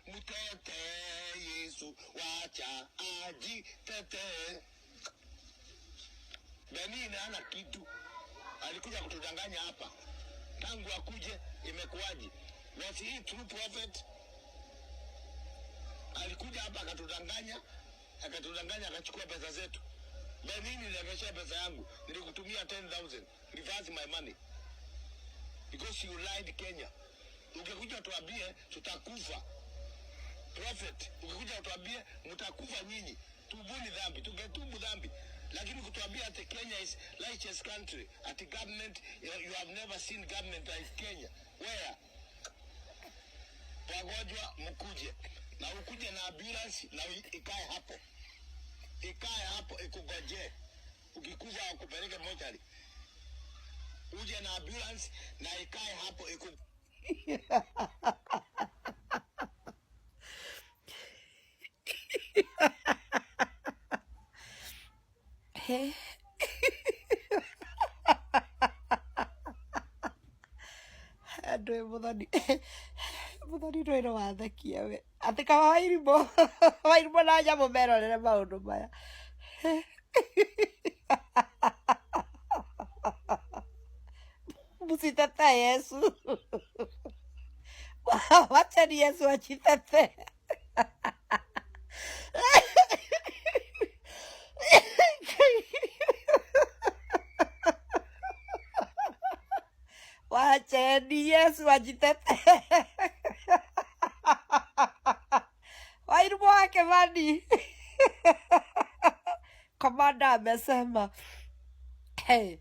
mtete Yesu wacha ajitete. Benini hana kitu, alikuja kutudanganya hapa. Tangu akuje imekuwaje? Was he true prophet? Alikuja hapa akatudanganya akachukua pesa zetu. Benini nirevesha pesa yangu, nilikutumia 10,000, reverse my money because you lied Kenya. Ungekuja tuambie tutakufa. Prophet, ukikuja tuambie mtakufa nyinyi. Tubuni dhambi, tungetubu dhambi. Lakini kutuambia ati Kenya is righteous country, ati government, you have never seen government like Kenya. Where? Wagonjwa mkuje. Na ukuje na ambulance na ikae hapo. Ikae hapo ikugoje. Ukikufa wakupeleke mochari. Uje na ambulance na ikae hapo Andũ mũthoni rwĩro wathakia we atĩ kama Wairimu na nyamũ merorere maũndũ maya. Msitete Yesu. Wacheni Yesu ajitete. Wacheni Yesu ajitete. Wairimu wake Mani. Komanda amesema. Hey.